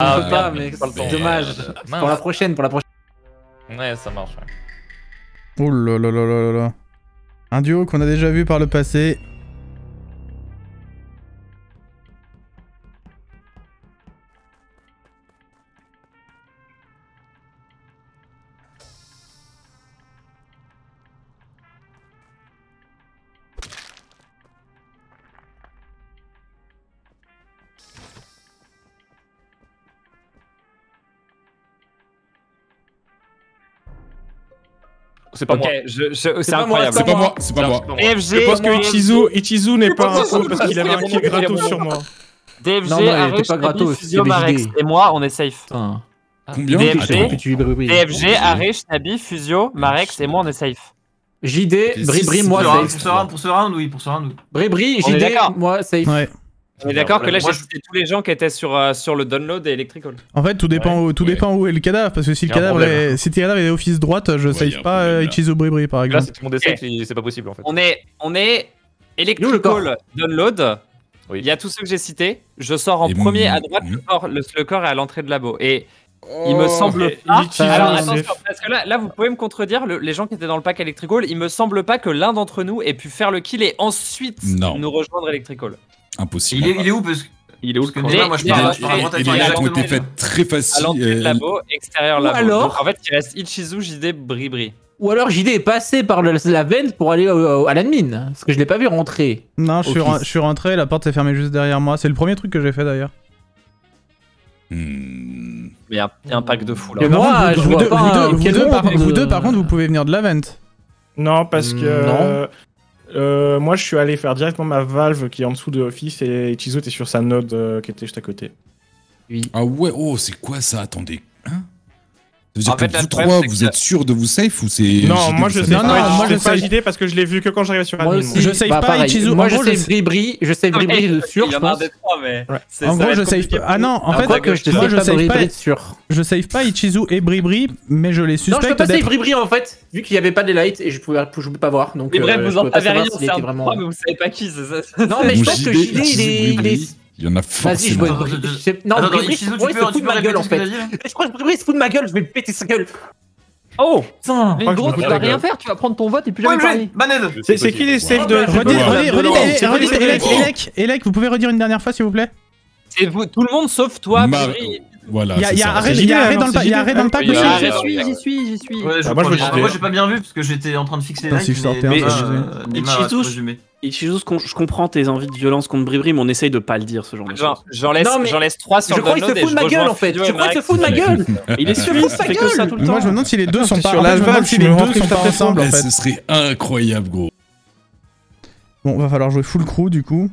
Ah, On peut pas, merde, mais pas le temps. c'est dommage. Mince. Pour la prochaine, Ouais, ça marche. Ouais. Oh là là là là là là. Un duo qu'on a déjà vu par le passé. C'est pas Ok, moi. c'est pas moi, incroyable. C'est pas moi, c'est pas moi. DFG, Je pense que Ichizu n'est pas un faux parce qu'il avait un kill Il y a gratos mon sur nom. moi. DFG, Non, non, il Arèche, était pas Nabi, gratos, Fusio, c'était Marex JD. et moi, on est safe. Putain. Combien? DFG. Attends. DFG, Arèche, Nabi, Fusio, Marex et moi, on est safe. JD, Bribri, moi safe. Pour ce round, oui, pour ce round, oui. Bribri, On est JD, d'accord. moi safe. Ouais. On est d'accord que là, Moi, j'ai cité tous les gens qui étaient sur le download et Electrical. En fait, tout dépend, tout dépend où est le cadavre. Parce que si le Y a un cadavre problème. est, si le cadavre est office droite, je y a save un pas problème, là. Ichizu Bribri par Là, exemple. si tout le monde essaie, c'est pas possible en fait. On est le Electrical, download. Oui. Il y a tous ceux que j'ai cités. Je sors en Et premier à droite, le corps est à l'entrée de labo. Et il me semble pas. Ichizu, Alors c'est- attention, parce que là, vous pouvez me contredire, les gens qui étaient dans le pack Electrical, il me semble pas que l'un d'entre nous ait pu faire le kill et ensuite Non. nous rejoindre Electrical. Impossible. Il est où parce que... Il est où Parce que le déjà, moi, je Les- pars à les- droite Et avec les il a actes ont été entendu. faits très À l'entrée de faciles. labo, extérieur labo. alors- Donc, en fait, il reste Ichizu, JD, Bribri. Ou alors JD est passé par la vente pour aller à l'admin. Parce que je l'ai pas vu rentrer. Non, je Office. suis rentré, la porte s'est fermée juste derrière moi. C'est le premier truc que j'ai fait d'ailleurs. Hmm. Mais il y a un pack de fou là. Mais moi, je vois pas vous quel deux, par, nombre vous de- deux, par contre, vous pouvez venir de la vente. Non, parce que. Non. Moi, je suis allé faire directement ma valve qui est en dessous de Office et Ichizu était sur sa node qui était juste à côté. Ah ouais, oh, c'est quoi ça? Attendez. Hein? Ça veut dire En fait, que là, vous le problème, trois, c'est que vous ça- êtes sûr de vous safe ou c'est... Non, JD, moi vous je savez sais Non, pas. non, moi, je je sais pas sais- JD parce que je l'ai vu que quand j'arrivais sur Moi admin. aussi, Je save bah, pas pareil. Ichizu. Moi, En je gros, save je- Bribri, je save Bribri de sûr, Il y je en a un pense. des trois, mais. Ouais. ça En va gros, être je save compliqué pas. pour Ah nous. non, en fait, Quoi que je te moi, save je pas save Bribri pas. de sûr. Je save pas Ichizu et Bribri, mais je les Non, je peux suspecte pas save d'être. Bribri en fait, vu qu'il y avait pas des lights et je pouvais pas voir. Donc, Mais bref, je vous en pouvais pas savez rien, savoir s'il c'est était un vraiment. trois, mais vous savez pas qui, c'est ça. Non, mais je Bon, pense que JD, JD, Ichizu, Bribri, il y en a Vas-y, je forcément. vois. Non, Attends, Bribri, Ichizu, ouais, il se fout de ma gueule en ce que t'as fait. dit, là Je crois que Bribri se fout de ma gueule, je vais le péter sa gueule. Oh Putain. Mais crois que gros, je me tu fous vas de la rien gueule. faire, tu vas prendre ton vote et plus Ouais, jamais parler. Baned. C'est qui les saves de. Redis, Elec, vous pouvez redire une dernière fois s'il vous plaît? C'est vous, tout le monde sauf toi, Mar- Bribri. Voilà, Il y c'est a ça. arrêt JD, dans le c'est pack, il y a JD. arrêt dans le pack Oui, aussi. il y a J'y arrêt. suis, j'y suis, j'y suis. Ouais, moi, je veux moi, JD. j'ai pas bien vu parce que j'étais en train de fixer les Putain, si likes, je sortais mais un, ça, Neymar a Ichizu, tout résumé. Ichizu, je comprends tes envies de violence contre Bribri, mais on essaye de pas le dire ce genre de choses. J'en Non, mais laisse 3 sur Je le crois qu'il se download et fout de je ma gueule rejoins en fait. Fusio Je et crois qu'il se Marex. fout de ma gueule. Il est suisse, il fait que ça tout le temps. Moi je me demande si les deux sont c'est pas. sur En la fait, je me demande valve, si tu les me deux rentrais sont pas tout à fait ensemble en Eh, fait. ce serait incroyable, gros. Bon, va falloir jouer full crew du coup.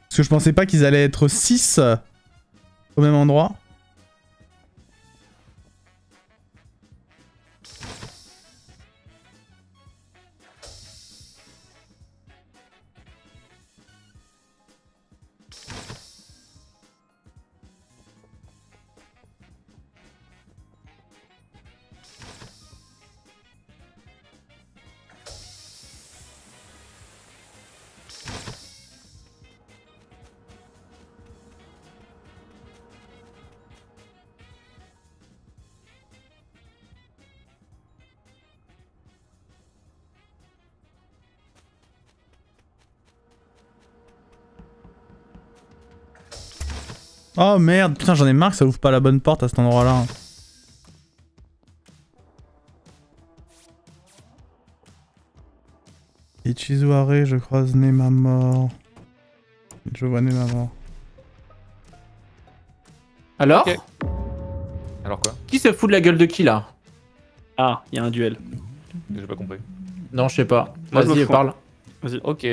Parce que je pensais pas qu'ils allaient être 6 au même endroit. Oh merde, putain j'en ai marre que ça ouvre pas la bonne porte à cet endroit là. Ichizu Are, je croise Nema mort. Je vois Nema mort. Alors, Ok. Alors quoi? qui se fout de la gueule de qui là? Ah, il y a un duel. J'ai pas compris. Non, je sais pas. Moi, je me Vas-y, fous. parle. Ok,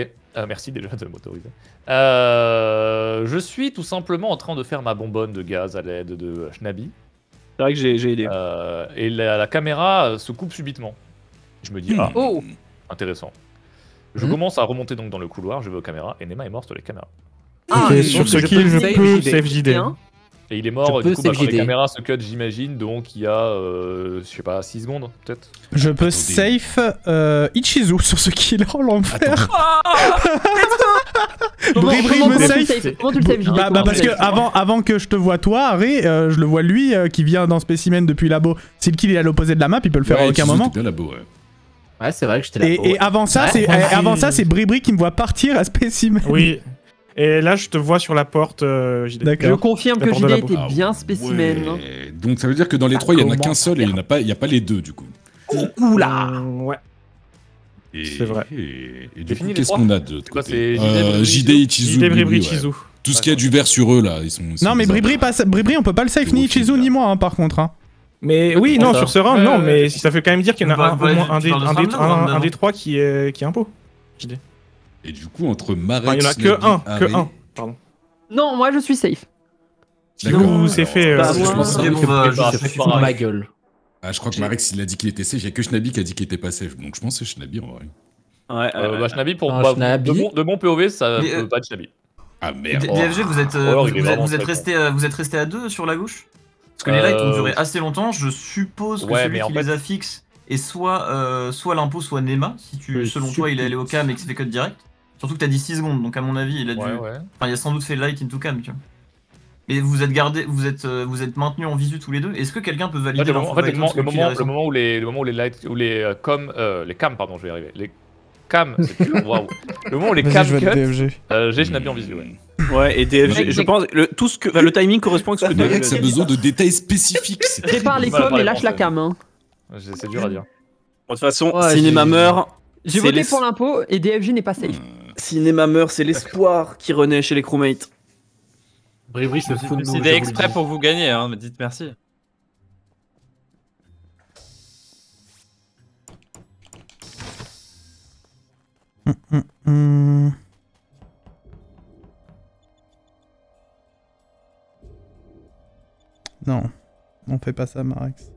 merci déjà de m'autoriser. Je suis tout simplement en train de faire ma bonbonne de gaz à l'aide de Shnabi. C'est vrai que j'ai aidé. Et la caméra se coupe subitement. Je me dis, ah, Oh, intéressant. Je commence à remonter donc dans le couloir, je vais aux caméras, et Nema est mort sur les caméras. Ah, Ok, donc sur ce je kill, peux je save peux JD. save JD. Bien. Et il est mort, Je du peux coup, quand les CFGD. caméras se cut, j'imagine, donc il y a, je sais pas, 6 secondes, peut-être. Je peux Attendez. safe Ichizu sur ce kill en l'enfer. Bribri me safe. Comment tu le saves, JD? Bah parce que avant que je te vois toi, Harry, je le vois lui qui vient dans Spécimen depuis labo. Si le kill il est à l'opposé de la map, il peut le faire à aucun moment. Bien là-bas, ouais. Ouais, c'est vrai que j'étais là. Et avant ça, Ouais. c'est Bribri qui me voit partir à Spécimen. Oui. Et là, je te vois sur la porte, JD. Je D'accord. confirme que La porte de JD la était Ah, bien spécimen. hein. ouais. Donc ça veut dire que dans les trois, il y en a qu'un seul et il n'y a pas les deux du coup. Oula. Ouais. Et, C'est vrai. Et C'est du fini, coup, les qu'est-ce trois qu'on a de l'autre quoi, côté c'est JD, Ichizu, JD, Bribri, ouais. Ichizu. Tout ce qu'il y a du vert sur eux là, ils sont. Non mais Bribri, on peut pas le safe ni Ichizu ni moi par contre. Hein. Mais oui, non, ça. sur ce round, Ouais, non, ouais. mais ça fait quand même dire qu'il y en a Bah, au moins un tu parles de ce round-là, un des trois qui est un pot. JD. Et du coup, entre Marek, Enfin, il y en a que un. Pardon. Non, moi je suis safe. Sinon, c'est fait. Bah, je pense Ok, bon, bah, je suis Dans ma gueule. Ah, je crois que Marek, s'il a dit qu'il était safe, il y a que Shnabi qui a dit qu'il était pas safe. Donc je pense que c'est Shnabi en vrai. Ouais, Bah, Shnabi, pour Non, bah, Shnabi. de mon POV, ça Mais, peut pas être Shnabi. Ah merde. DFG, vous êtes, alors, il est vraiment très vous êtes resté à 2 sur la gauche? Parce que les lights ont duré assez longtemps, je suppose que Ouais, celui mais en qui fait- les affixe est soit l'impôt, soit Nema, si tu, selon toi il est allé au cam et que c'est fait code direct. Surtout que t'as dit 6 secondes, donc à mon avis il a dû... Ouais, Enfin ouais. il a sans doute fait light into cam, tu vois. Et vous êtes gardé, vous êtes maintenus en visu tous les deux. Est-ce que quelqu'un peut valider En l'info fait, avec toi, parce que le kill est récent. le moment où les lights, où les les cams, pardon, je vais y arriver. Les cams, c'est plus waouh. Le moment où les Vas-y, cams je vais cut, le DFG. j'ai Shnabi en visu, ouais. Ouais, et DFG, je pense, le timing correspond à ce que Marek, DFG a besoin de détails spécifiques. c'est très Prépare les du mal à coms parler et lâche la français. cam. hein. C'est dur à dire. Bon, de toute façon, Ouais, Cinéma meurt. J'ai C'est voté les- pour l'impôt et DFG n'est pas safe. Cinéma meurt, c'est l'espoir qui renaît chez les crewmates. Bribri se fout de nous. C'est je des vous le exprès dis. pour que vous gagniez, hein, mais dites merci. Hmm. Non, on fait pas ça, Marex.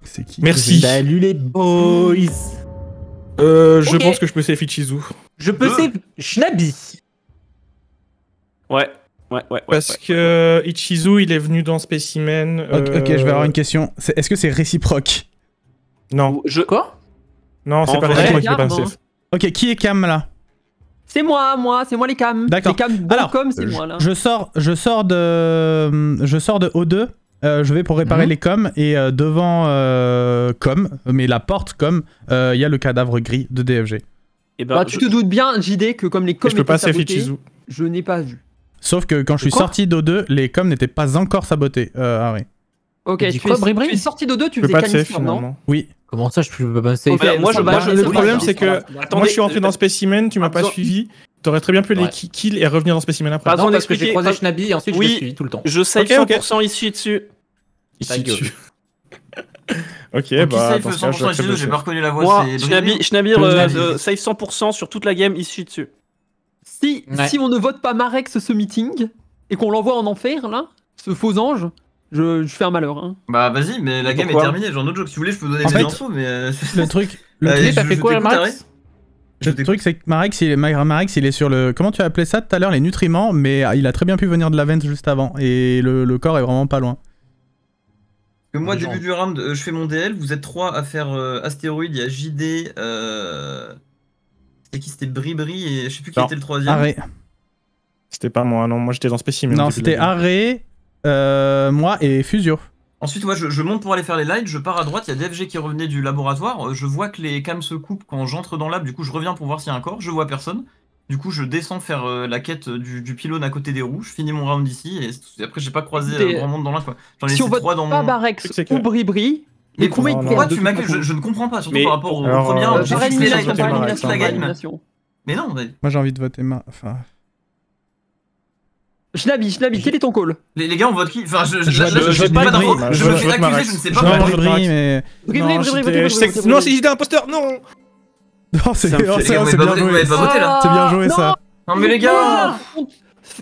C'est qui? Merci. Salut les boys. Je Ok. pense que je peux safe Ichizu. Je peux save Shnabi. Ouais. Parce que Ichizu, il est venu dans Specimen. Ok, je vais avoir une question. Est-ce que c'est réciproque? Non, Quoi? non, c'est En pas vrai, réciproque, il est pas regarde, safe. Ok, qui est Cam là? C'est moi les cams. D'accord. Les cams Alors, comme c'est moi là. Je sors de O2. Je vais pour réparer les coms et devant com, mais la porte com, il y a le cadavre gris de DFG. Et ben, Bah, tu te doutes bien, JD, que comme les coms Et je peux étaient pas safe sabotés, Ichizu. je n'ai pas vu. Sauf que quand je suis Quoi sorti d'O2, les coms n'étaient pas encore sabotés, Harry. Ok, Tu dis tu quoi, es, Bribri tu es sorti de deux, tu Je peux faisais pas te safe canister, non finalement. Oui. Comment ça, je peux pas save? Ok, moi, je- ça va, moi, je- c'est Le pas problème, grave. c'est que Attendez, moi, je suis rentré dans Specimen, tu m'as pas Attends. suivi. T'aurais très bien pu les kill et revenir dans Specimen après. Pardon Non, parce que j'ai d'expliquer. croisé Shnabi et ensuite je Oui. l'ai suivi tout le temps. Je save Ok, ok. 100% ici dessus. Ici Ta gueule. dessus. Ok, Qui bah, safe dans ce cas, 100% je vais Ichizu, j'ai pas reconnu la voix, Moi, c'est Shnabi Bribri. save 100% sur toute la game ici dessus. Si, Ouais. si on ne vote pas Marex ce meeting et qu'on l'envoie en enfer, là, ce faux ange, je fais un malheur. Hein. Bah vas-y, mais la game est Pourquoi terminée, j'ai un autre joke. Si vous voulez, je peux vous donner En des fait, infos, mais... Le truc, Allez, T'as je- fait je quoi, t'écoute, Max? le truc c'est que Marex il est sur le... Comment tu as appelé ça tout à l'heure? Les nutriments, mais il a très bien pu venir de la vente juste avant. Et le corps est vraiment pas loin. Que moi, Genre. début du round, je fais mon DL, vous êtes 3 à faire Astéroïde, il y a JD, c'était qui? C'était Bribri et je sais plus qui Non. était le troisième. Harry. C'était pas moi, non, moi j'étais dans Specimen. Non, au début de c'était la game. Harry, moi et Fusio. Ensuite, ouais, je monte pour aller faire les lights, je pars à droite, il y a DFG qui revenait du laboratoire, je vois que les cams se coupent quand j'entre dans l'ab, du coup je reviens pour voir s'il y a un corps, je vois personne. Du coup je descends faire la quête du pylône à côté des roues, je finis mon round ici, et après j'ai pas croisé grand monde dans l'un quoi. J'en ai Si on laissé vote 3 dans pas mon... Barex C'est que- ou Bribri, Mais combien il pourquoi perd tu m'accuses je ne comprends pas, surtout Mais- par rapport au Alors, premier round, j'ai par fixé les élimination, lights par Marek, élimination, la par game. élimination. Mais non, mais Moi j'ai envie de voter Enfin, Schnabi, quel est ton call? les gars on vote qui? Enfin je Je j'ai vote pas Bribri. d'infos, je me Je fais vote accuser, Marek. je ne sais Je pas vote pourquoi. Bribri, Marek. mais... Non, non, si j'étais imposteur, non. Non, c'est Ça me fait- Les gars, vous c'est m'avez bien pas- vous joué. m'avez pas voté là. C'est bien joué ça. Non mais les gars,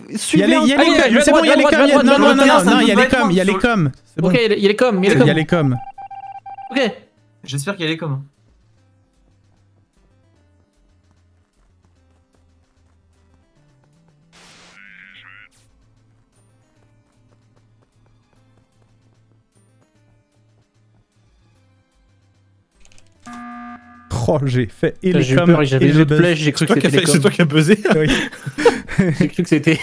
Il y a Suivez les un- coms, Allez, c'est bon, il y a les droite, coms. droite, Non, non, droite, non, droite, non, il y a les droite, coms, il y a les droite. coms. C'est bon. Ok, il y a les coms, il y a les Il coms. y a les coms. Ok. j'espère qu'il y a les coms. Oh, j'ai fait et Putain, les J'ai eu coms peur et j'avais et une le autre buzz. flèche, j'ai cru que c'était les C'est coms. toi qui as buzzé. J'ai cru que c'était...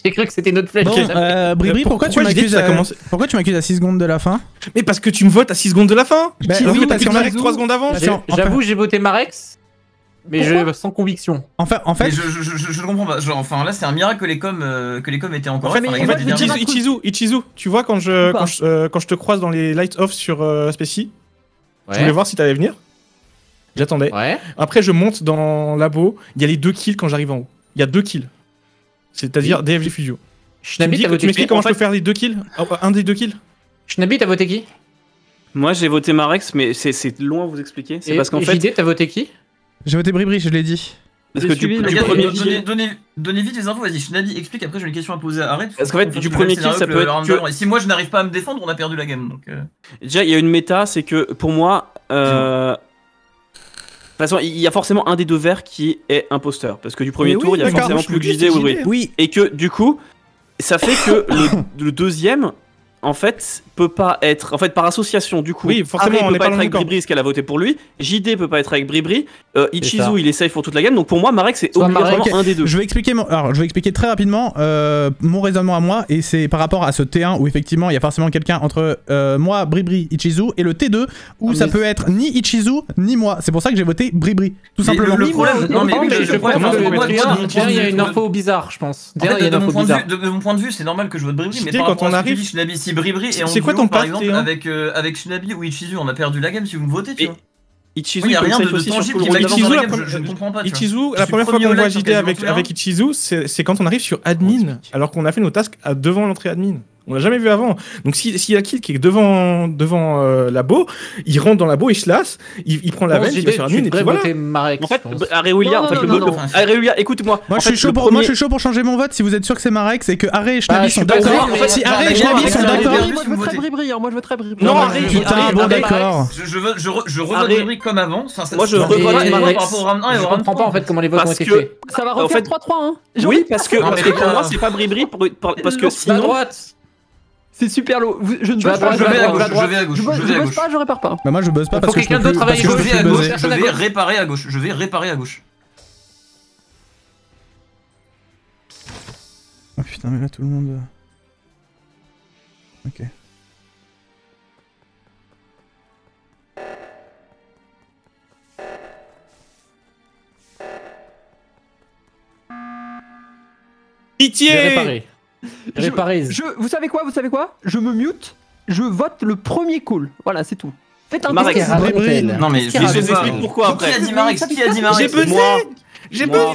J'ai cru que c'était une autre flèche. Bon, Bribri, pourquoi tu je dis que m'accuses ça a commencé Pourquoi tu m'accuses à 6 secondes de la fin? Mais parce que tu me votes à 6 secondes de la fin. Bah, Oui, oui, parce que qu'en Marek fait- 3 secondes avant. J'avoue, j'ai voté Marex, mais sans conviction. En fait, Mais je ne comprends pas. Genre, enfin là c'est un miracle que les coms étaient encore. En fait, là. Enfin, la game était bien. Ichizu, tu vois quand je te croise dans les lights off sur Specie, je voulais voir si t'allais venir. J'attendais. Ouais. Après, je monte dans labo. Il y a les 2 kills quand j'arrive en haut. Il y a 2 kills. C'est-à-dire DFG Fusio. Tu Schnabi, t'as voté m'expliques qui comment je peux faire les 2 kills? Un des 2 kills? Schnabi, t'as voté qui? Moi j'ai voté Marex, mais c'est long à vous expliquer. C'est parce qu'en fait. JD, t'as voté qui? j'ai voté Bribri, je l'ai dit. Parce que suivi du le Les gars, premier donnez vite les infos, vas-y, Shnabi, explique, après j'ai une question à poser à Arrête. Parce qu'en fait, du premier kill, ça peut être que- Et si moi je n'arrive pas à me défendre, on a perdu la game. Donc, Déjà, il y a une méta, c'est que pour moi, de toute façon, il y a forcément un des deux verts qui est imposteur. Parce que du premier Mais tour, oui, il y a d'accord, forcément je plus que le dis, JD ou c'est Bribri. JD. Oui. Et que du coup, ça fait que le deuxième, en fait, peut pas être. En fait, par association, du coup, Oui, forcément, Arrête on peut est pas pas être dans avec le camp. Bribri parce qu'elle a voté pour lui. JD peut pas être avec Bribri. ça. Ichizu, il est safe pour toute la game. Donc pour moi, Marek, c'est Soit obligatoirement Marek, un des deux. Je vais expliquer très rapidement mon raisonnement à moi, et c'est par rapport à ce T1 où effectivement il y a forcément quelqu'un entre moi, Bribri, Ichizu, et le T2 où ça peut être ni Ichizu ni moi. C'est pour ça que j'ai voté Bribri, tout simplement. le problème, non mais oui, je le problème, pense que c'est que moi, de mon point il y a de une vue, info bizarre, je pense. En fait, Il y a une de mon info point de bizarre. vue, de mon point de vue, c'est normal que je vote Bribri, mais JD, par quand rapport on à ce que arrive- dit Shnabi, si Bribri est en C'est quoi duo, ton par pack, exemple, Théo avec Shnabi ou Ichizu, on a perdu la game si vous me votez, tu Et vois. Ichizu, Il n'y a il peut rien safe de aussi sur tangible tout qui le va round dans Ichizu, la la game, première- je ne comprends pas. tu vois. Ichizu, Je la suis première fois premier qu'on au voit live sur JD avec quasiment Ichizu, c'est quand on arrive sur admin, alors qu'on a fait nos tasks devant l'entrée admin. On l'a jamais vu avant. Donc s'il y a kill qui est devant labo, il rentre dans labo, il se lasse, il prend la Bon, veine, il JD, va sur admin tu et puis devrais voilà. voter Marex. En fait, je pense. Areolia, en fait, Non. Areolia, écoute-moi. Moi En je fait, suis chaud le pour premier- changer mon vote si vous êtes sûr que c'est Marek, c'est que Arrête et Bah, Schnabi je sont suis pas d'accord. sûr, mais- Si Bah, Arrête et d'accord, Schnabi sont d'accord, d'accord. d'accord. Moi je voterais Bribri, moi je voterais Bribri. Non, Arrête, putain, bon d'accord. Je revote Arrête. Bribri comme avant. Enfin, Moi, je ça- revote par Marex. rapport au round 1 et Je au round comprends pas 3. en fait comment les votes ont Parce été que- faits. Ça va En refaire fait- 3-3, hein. Oui, parce que Non, mais pour là- moi, c'est pas Bribri, parce que À sinon. droite. C'est super lourd. Je ne Je vais à buzz pas, droite, Je vais à à gauche, droite. je vais à gauche, je je vais à buzz gauche. pas, je répare pas. Bah moi je buzz pas Faut parce que je quelqu'un peux d'autre plus parce travaille que Je je à peux vais à plus gauche, buzzer. Personne je à vais gauche. réparer à gauche. Je vais réparer à gauche. Oh putain mais là tout le monde... Ok. J'ai Pitié. réparé. Réparé. Vous savez quoi? Je me mute, je vote le premier call. Voilà, c'est tout. Faites un Marek, test. Non mais Qu'est-ce qu'il Je vous explique pourquoi après. Qui a dit Marex? Qui a dit J'ai Marex? buzzé. Moi. J'ai Moi.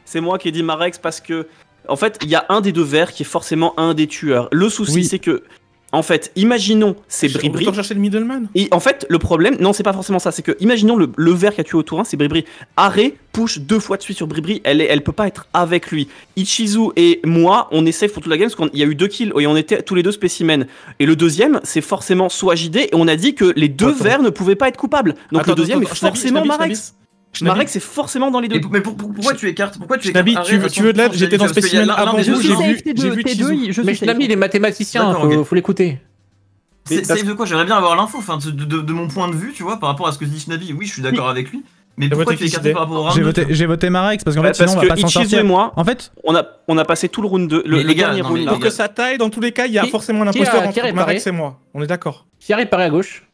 C'est moi qui ai dit Marex parce que, en fait, il y a un des deux verts qui est forcément un des tueurs. Le souci, Oui. c'est que, en fait, imaginons c'est Bribri. Autant chercher le middleman. Et en fait, le problème, non, c'est pas forcément ça. C'est que, imaginons le vert qui a tué au tour 1, c'est Bribri. Arrête push 2 fois de suite sur Bribri, elle peut pas être avec lui. Ichizu et moi, on est safe pour toute la game parce qu'il y a eu 2 kills et on était tous les deux spécimens. Et le deuxième, c'est forcément soit JD et on a dit que les deux Attends. verts ne pouvaient pas être coupables. Donc Attends, le deuxième attends, est Schnabi, forcément Schnabi, Marex. Marex, c'est forcément dans les deux. Mais pourquoi tu écartes? Pourquoi tu Schnabi, écartes tu veux- Arrête, tu veux de l'aide? attends, J'étais dans parce qu'il y a Spécimen l'un avant des vous, deux, j'ai c'est- vu- T2, j'ai vu T2, Ichizu. je Mais suis Schnabi, il est mathématicien, D'accord, ok. faut l'écouter. C'est safe de quoi? J'aimerais bien avoir l'info, enfin, de mon point de vue, tu vois, par rapport à ce que dit Shnabi. Oui, je suis d'accord avec lui. Mais pourquoi tu es écarté par rapport au round 2? J'ai voté Marex parce qu'en fait, sinon on va pas s'en Ichizu sortir. et moi, En fait, on a passé tout le round 2, Mais le les gars, dernier non, round. mais là. Pour que ça taille, dans tous les cas, il y a Qui- forcément un qui a- imposteur qui a entre réparé Marex et moi. On est d'accord. Qui arrive à gauche?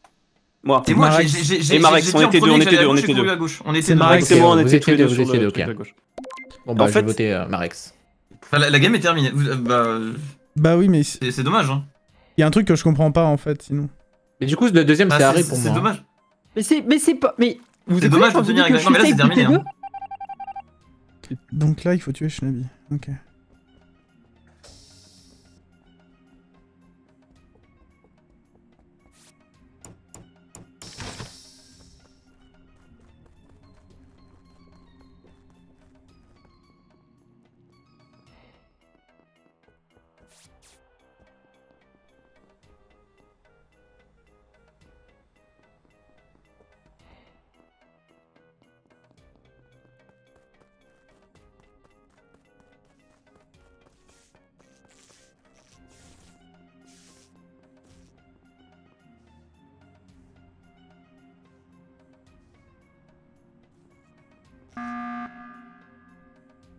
Moi. Et moi, Marex. j'ai Et Marex, dit on en était deux, premier on que était j'allais deux, à on gauche et était couru deux. à gauche. On était C'est deux. Marex. Marex et moi, on Vous était étiez tous les deux, deux vous sur étiez le deux, truc ok. à gauche. Bon bah En je fait- vais voter Marex. Enfin, la game est terminée. bah oui, mais C'est dommage. Hein. il y a un truc que je comprends pas en fait, sinon. Mais du coup le deuxième c'est Ah, Harry pour moi. C'est dommage. Mais c'est pas. Mais vous C'est êtes dommage quand de vous tenir dites avec que la- non, mais là, je suis c'est safe terminé, toutes les deux. Donc là, il faut tuer Shinabi. Ok.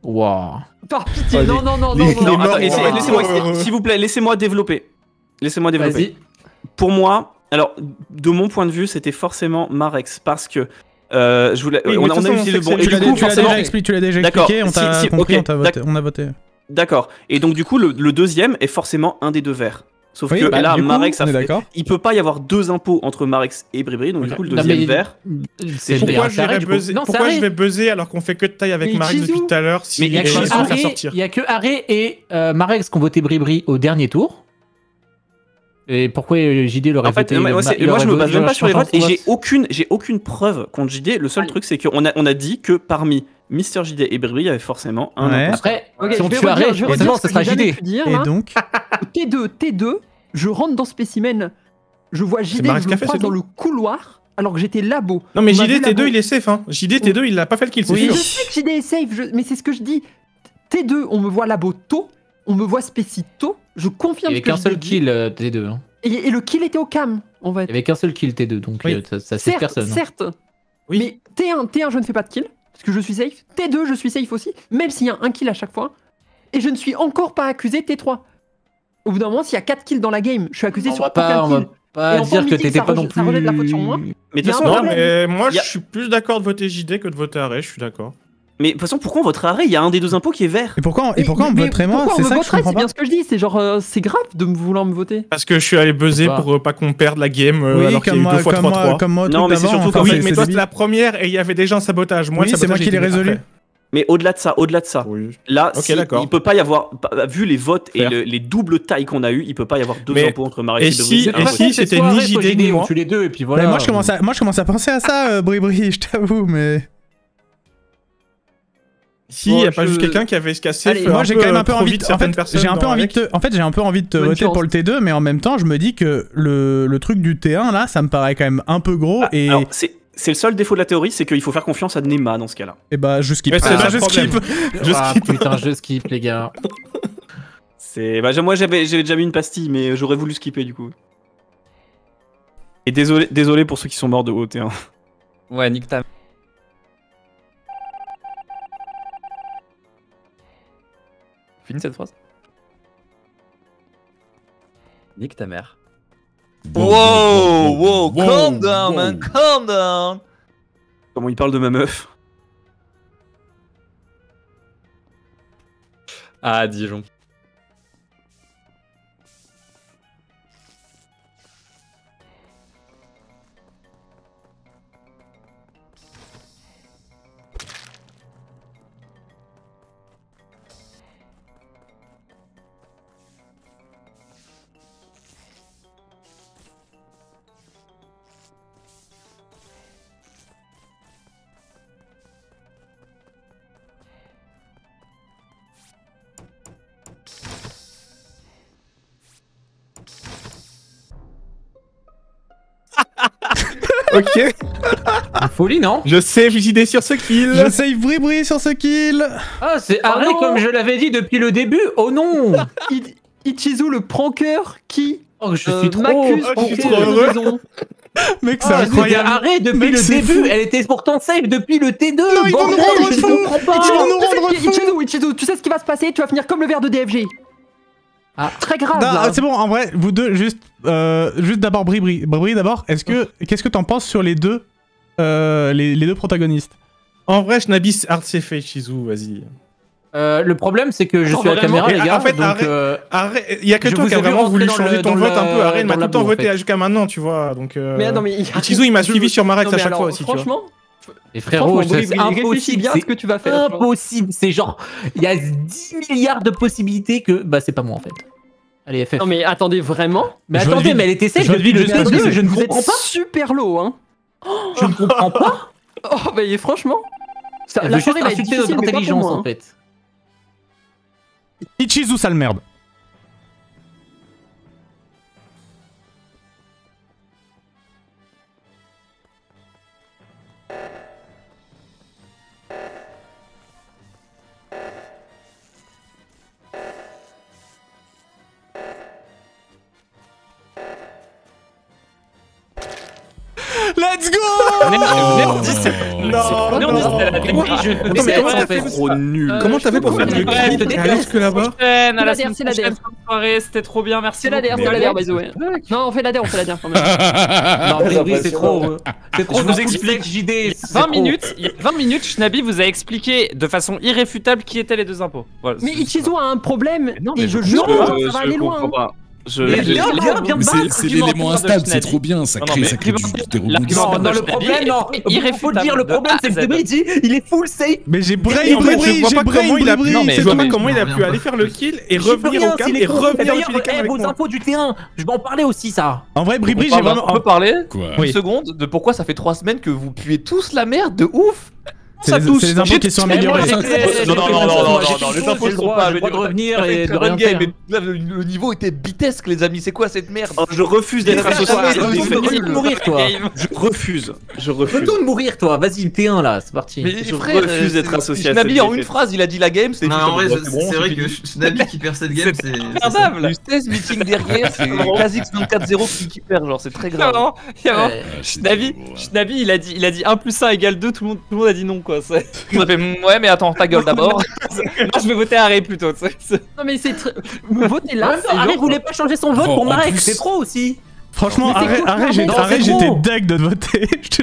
Waouh. Par pitié, Oh, non, non, non, les- non, les non. Non, morts, attends, ouais. laissez-moi, s'il vous plaît, laissez-moi développer. Laissez-moi développer. Vas-y. Pour moi, alors, de mon point de vue, c'était forcément Marex parce que je voulais. Oui, on mais a de toute utilisé façon, le bon. c'est- Et Tu du l'as coup, déjà forcément. expliqué, tu l'as déjà D'accord. expliqué, on t'a Si, compris, ok, on a voté. D'accord. Et donc, du coup, le deuxième est forcément un des deux verts. Sauf Oui, que bah, là, du coup, Marex a on est fait. d'accord. Il peut pas y avoir deux impôts entre Marex et Bribri, donc du coup, le Non, deuxième mais- vert. C'est Pourquoi c'est Harry, du coup. Non, c'est pourquoi Harry. je vais buzzer alors qu'on fait que de taille avec Mais Marex Ichizu. depuis tout à l'heure si Mais Il y a les que gens vont faire Harry- sortir? il y a que Harry et Marex qui ont voté Bribri au dernier tour. Et pourquoi JD l'aurait En fait, voté moi, il moi, aurait je me base voté- même pas sur les change votes et son j'ai aucune preuve contre JD. Le seul truc, c'est qu'on a dit que parmi Mister JD et Bribri, il y avait forcément un Ouais. imposteur. Après, Ok, si on je vais tue Harry, redire- je vais redire forcément, ce ça que sera j'ai jamais JD. pu dire, Et là. donc, T2, je rentre dans spécimen, je vois JD, Marex je qui a le fait, croise c'est dans tout. le couloir alors que j'étais labo. Non mais On m'a JD vu T2 labo. il est safe hein. JD T2 il a pas fait le kill c'est Oui, sûr. je sais que JD est safe, mais c'est ce que je dis. T2, on me voit labo tôt, on me voit spéci tôt, je Il confirme y avait ce que qu'un je seul dis. kill T2. hein. Et le kill était au cam, en fait. Il y avait qu'un seul kill T2, donc Oui. ça sert Certes, personne. hein. certes. Oui. Mais T1, je ne fais pas de kill, parce que je suis safe. T2, je suis safe aussi, même s'il y a un kill à chaque fois. Et je ne suis encore pas accusé T3. Au bout d'un moment, s'il y a 4 kills dans la game, je suis accusé On sur va pas, aucun on va kill. pas Et en dire fin que meeting, t'étais ça pas non ça relève la faute sur moi. Mais de Il y a toute un façon, Non problème. mais moi Il y a- je suis plus d'accord de voter JD que de voter Arrêt, je suis d'accord. mais de toute façon, pourquoi on voterait Arrêt? Il y a un des deux impôts qui est vert. et pourquoi on me Mais voterait moi? pourquoi C'est on me ça que je voterait, comprends c'est pas. bien ce que je dis, c'est genre, c'est grave de me vouloir me voter. Parce que je suis allé buzzer Pourquoi pour pas qu'on perde la game Oui, alors qu'il y a comme eu moi, 2 fois comme moi, 3-3. comme moi. au Non, truc mais c'est d'avant, surtout enfin, qu'en Oui fait, mais c'est toi débile. c'est la première et il y avait déjà un sabotage. Moi Oui, le c'est moi sabotage qui l'ai était résolu. après. Mais au-delà de ça, Oui. là, Ok, si- d'accord. il peut pas y avoir, vu les votes et Faire. les doubles tailles qu'on a eu, il peut pas y avoir deux Mais- impôts entre Marex et et si- Bribri. et C'est si- impossible. c'était ni JD ni moi. On tue les deux et puis Mais voilà. moi je commence à penser à ça, Bribri, je t'avoue, mais. Si, Bon, il y a pas je- juste quelqu'un qui avait ce cassé. Allez, Moi j'ai quand même un peu envie de, certaines personnes. j'ai un peu dans envie Alex. de te, en fait j'ai un peu envie de te Bonne voter chance. pour le T2, mais en même temps je me dis que le truc du T1 là, ça me paraît quand même un peu gros et Alors, c'est le seul défaut de la théorie, c'est qu'il faut faire confiance à Nema dans ce cas-là. bah je skip. Ouais, c'est Ah, ça je le problème. skip. Je Ah, skip. putain, je skip les gars. Moi j'avais déjà mis une pastille, mais j'aurais voulu skipper du coup. Et désolé pour ceux qui sont morts de haut T1. Ouais, nique ta. Finis cette phrase. Nique ta mère. Wow, calm down, man, calm down. Comment il parle de ma meuf. Ah, Dijon. Ok. Folie, non? Je sais JD sur ce kill. Je save Bribri sur ce kill. Ah, c'est Harry non. comme je l'avais dit depuis le début. Oh non! Ichizu, le pranker qui Oh, je suis trop. m'accuse Oh, je suis pour trop aucune heureux. raison. Mec, c'est Ah, incroyable. Arrête, depuis Mec, le c'est début, fou. elle était pourtant safe depuis le T2. Non, ils vont nous bordel, rendre je fous. comprends pas. Ils vont nous rendre fous. Ichizu, tu sais ce qui va se passer? Tu vas finir comme le verre de DFG. Ah. Très grave. Non, là. c'est bon, en vrai, vous deux, juste d'abord Bribri. Bribri, d'abord, qu'est-ce que t'en penses sur les deux protagonistes? En vrai, Schnabi, hard safe Ichizu, vas-y. Le problème, c'est que je suis à la Vraiment. caméra, les Et gars. en fait, donc, Arrête, il y a que je toi vous qui a ai vu vraiment voulu rentrer dans changer le- ton dans vote la- un peu. Arrête, il m'a dans tout le temps labo, en voté fait. jusqu'à maintenant, tu vois. Donc, Mais attends, mais Ichizu, il m'a suivi sur Marex Non, à mais chaque fois alors, aussi, tu vois. franchement, Et frérot, franchement, c'est réfléchis impossible. bien à ce que tu vas faire. tu vois. Impossible. C'est genre, il y a 10 milliards de possibilités que. Bah, c'est pas moi en fait. Allez, FF. Non mais attendez vraiment. Mais Je vote attendez, vite. mais elle était safe Je vote depuis vite le juste parce T2. que Je ne Vous êtes comprends pas. super low, hein. Je ne comprends pas. Oh bah franchement. Ça, Elle la veut juste soirée va être insulter difficile, notre mais pas pour intelligence moi, en hein. fait. Ichizu, sale merde. Let's go! Attends, mais comment t'as fait Trop nul. Comment t'as fait pour faire le Ouais, kill aller jusque là-bas? À la C'est la semaine DR, c'est la prochaine, bonne soirée, c'était trop bien, merci. C'est la DR, beaucoup. c'est la DR, by the way. Non, on fait la DR quand même. Non, mais c'est trop. C'est trop. Je vous explique. JD. 20 minutes, il y a 20 minutes, Schnabi vous a expliqué de façon irréfutable qui étaient les deux impôts. Voilà, Mais c'est- Ichizu a un problème non, et mais je je jure comprends que ça va aller loin. hein. Mais viens Mais c'est l'élément argumentaire instable, de c'est Schnabi. trop bien, ça Non, crée mais des l'argument- Non, non, le Schnabi problème, non. est Il faut irréfutable le dire, le de problème, A c'est à que Z. Brady, il est full safe. Mais j'ai brain En fait, je vois j'ai pas comment il a pu, Non, mais- je vois pas mais- comment il a je pu aller faire le kill et J'y peux revenir rien, au camp s'il est et con. revenir D'ailleurs, depuis les camps avec vos moi. infos du terrain, je vais en parler aussi, ça. En vrai, Bribri, On j'ai parle- vraiment. On peut parler Quoi Oui. une seconde de pourquoi ça fait 3 semaines que vous puez tous la merde de ouf. C'est les infos qui sont améliorées. Non, non, les infos J'ai le sont droit pas de améliorées. revenir et de Très rien bonne game, faire. mais là, le niveau était bitesque, les amis. C'est quoi cette merde? Oh, je refuse d'être Mais associé. ça, Je Retourne mourir, toi. refuse. Je refuse. Retourne mourir, toi. Vas-y, le T1 là, c'est parti. Mais Je frère, refuse d'être associé à Schnabi, cette en une défaite. phrase, il a dit la game. Non, en vrai, c'est bon, c'est vrai c'est que fini. Schnabi qui perd cette game, c'est. Regardable. Du 16 meeting derrière, c'est Kha'Zix 24-0 qui perd, genre, c'est très grave. Vraiment, vraiment. Ouais. Schnabi, il a dit 1 plus 1 égale 2, tout le monde a dit non quoi. C'est- On a fait, ouais, mais attends, ta gueule d'abord. Non, je vais voter Harry plutôt. Non mais c'est votez là. c'est Arrête, genre- voulait pas changer son vote Oh, pour en Marek, plus- c'est trop aussi. Franchement, Mais c'est arrête, cauchemardesque. j'étais Non, c'est deg trop. de te voter. Je te